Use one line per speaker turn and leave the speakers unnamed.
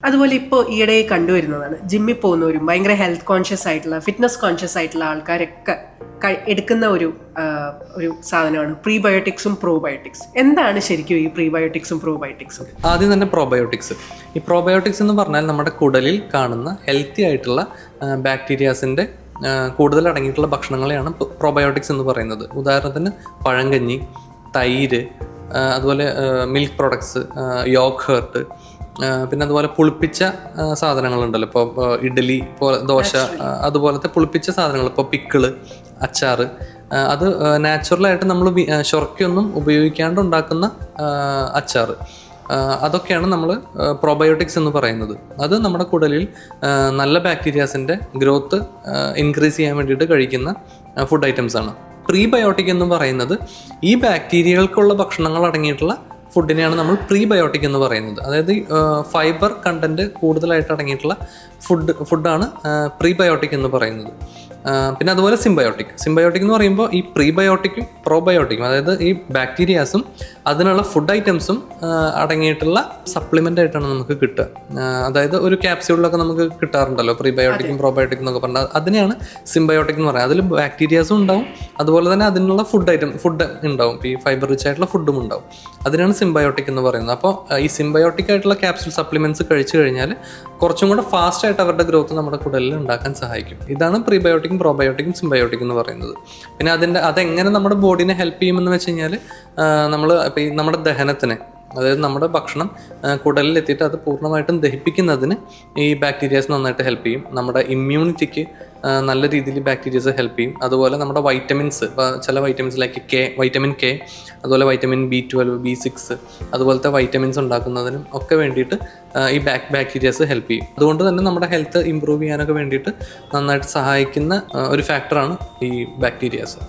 അതുപോലെ ഇപ്പോൾ ഈയിടെ കണ്ടുവരുന്നതാണ്, ജിമ്മിൽ പോകുന്നവരും ഭയങ്കര ഹെൽത്ത് കോൺഷ്യസ് ആയിട്ടുള്ള, ഫിറ്റ്നസ് കോൺഷ്യസ് ആയിട്ടുള്ള ആൾക്കാരൊക്കെ എടുക്കുന്ന ഒരു സാധനമാണ് പ്രീബയോട്ടിക്സും പ്രോബയോട്ടിക്സ്. എന്താണ് ശരിക്കും ഈ പ്രീബയോട്ടിക്സും പ്രോബയോട്ടിക്സും?
ആദ്യം തന്നെ പ്രോബയോട്ടിക്സ്. ഈ പ്രോബയോട്ടിക്സ് എന്ന് പറഞ്ഞാൽ നമ്മുടെ കുടലിൽ കാണുന്ന ഹെൽത്തി ആയിട്ടുള്ള ബാക്ടീരിയാസിൻ്റെ കൂടുതൽ അടങ്ങിയിട്ടുള്ള ഭക്ഷണങ്ങളെയാണ് പ്രോബയോട്ടിക്സ് എന്ന് പറയുന്നത്. ഉദാഹരണത്തിന് പഴങ്കഞ്ഞി, തൈര്, അതുപോലെ മിൽക്ക് പ്രൊഡക്ട്സ്, യോഗ്ഹർട്ട്, പിന്നെ അതുപോലെ പുളിപ്പിച്ച സാധനങ്ങളുണ്ടല്ലോ. ഇപ്പോൾ ഇഡ്ഡലി പോലെ, ദോശ, അതുപോലത്തെ പുളിപ്പിച്ച സാധനങ്ങൾ, ഇപ്പോൾ പിക്കിള്, അച്ചാറ്, അത് നാച്ചുറലായിട്ട് നമ്മൾ ശുർക്കയൊന്നും ഉപയോഗിക്കാണ്ട് ഉണ്ടാക്കുന്ന അച്ചാറ്, അതൊക്കെയാണ് നമ്മൾ പ്രോബയോട്ടിക്സ് എന്ന് പറയുന്നത്. അത് നമ്മുടെ കുടലിൽ നല്ല ബാക്ടീരിയാസിൻ്റെ ഗ്രോത്ത് ഇൻക്രീസ് ചെയ്യാൻ വേണ്ടിയിട്ട് കഴിക്കുന്ന ഫുഡ് ഐറ്റംസ് ആണ്. പ്രീബയോട്ടിക് എന്ന് പറയുന്നത് ഈ ബാക്ടീരിയകൾക്കുള്ള ഭക്ഷണങ്ങൾ അടങ്ങിയിട്ടുള്ള ഫുഡിനെയാണ് നമ്മൾ പ്രീബയോട്ടിക് എന്ന് പറയുന്നത്. അതായത് ഫൈബർ കണ്ടന്റ് കൂടുതലായിട്ട് അടങ്ങിയിട്ടുള്ള ഫുഡാണ് പ്രീബയോട്ടിക് എന്ന് പറയുന്നത്. പിന്നെ അതുപോലെ സിംബയോട്ടിക് എന്ന് പറയുമ്പോൾ ഈ പ്രീബയോട്ടിക്കും പ്രോബയോട്ടിക്കും, അതായത് ഈ ബാക്ടീരിയാസും അതിനുള്ള ഫുഡ് ഐറ്റംസും അടങ്ങിയിട്ടുള്ള സപ്ലിമെൻ്റ് ആയിട്ടാണ് നമുക്ക് കിട്ടുക. അതായത് ഒരു ക്യാപ്സ്യൂളിലൊക്കെ നമുക്ക് കിട്ടാറുണ്ടല്ലോ പ്രീബയോട്ടിക്കും പ്രോബയോട്ടിക്കും എന്നൊക്കെ പറഞ്ഞാൽ, അതിനെയാണ് സിംബയോട്ടിക് എന്ന് പറയുന്നത്. അതിൽ ബാക്ടീരിയാസും ഉണ്ടാവും, അതുപോലെ തന്നെ അതിനുള്ള ഫുഡ് ഉണ്ടാവും, ഈ ഫൈബർ റിച്ച് ആയിട്ടുള്ള ഫുഡും ഉണ്ടാവും. അതിനാണ് സിംബയോട്ടിക് എന്ന് പറയുന്നത്. അപ്പോൾ ഈ സിംബയോട്ടിക് ആയിട്ടുള്ള ക്യാപ്സ്യൂൾ സപ്ലിമെൻറ്റ്സ് കഴിച്ചു കഴിഞ്ഞാൽ കുറച്ചും കൂടെ ഫാസ്റ്റ് ആയിട്ട് അവരുടെ ഗ്രോത്ത് നമ്മുടെ കുടലിൽ ഉണ്ടാക്കാൻ സഹായിക്കും. ഇതാണ് പ്രീബയോട്ടിക്കും പ്രോബയോട്ടിക്കും സിംബയോട്ടിക് എന്ന് പറയുന്നത്. പിന്നെ അതെങ്ങനെ നമ്മുടെ ബോഡീനെ ഹെൽപ്പ് ചെയ്യുമെന്ന് വെച്ച് കഴിഞ്ഞാൽ, നമ്മൾ ഇപ്പോൾ ഈ നമ്മുടെ ദഹനത്തിന്, അതായത് നമ്മുടെ ഭക്ഷണം കുടലിൽ എത്തിയിട്ട് അത് പൂർണ്ണമായിട്ടും ദഹിപ്പിക്കുന്നതിന് ഈ ബാക്ടീരിയാസ് നന്നായിട്ട് ഹെൽപ്പ് ചെയ്യും. നമ്മുടെ ഇമ്മ്യൂണിറ്റിക്ക് നല്ല രീതിയിൽ ബാക്ടീരിയസ് ഹെൽപ്പ് ചെയ്യും. അതുപോലെ നമ്മുടെ വൈറ്റമിൻസ്, ചില വൈറ്റമിൻസ് ലൈക്ക് വൈറ്റമിൻ കെ, അതുപോലെ വൈറ്റമിൻ B12, B6, അതുപോലത്തെ വൈറ്റമിൻസ് ഉണ്ടാക്കുന്നതിനും ഒക്കെ വേണ്ടിയിട്ട് ഈ ബാക്ടീരിയാസ് ഹെൽപ്പ് ചെയ്യും. അതുകൊണ്ട് തന്നെ നമ്മുടെ ഹെൽത്ത് ഇമ്പ്രൂവ് ചെയ്യാനൊക്കെ വേണ്ടിയിട്ട് നന്നായിട്ട് സഹായിക്കുന്ന ഒരു ഫാക്ടറാണ് ഈ ബാക്ടീരിയാസ്.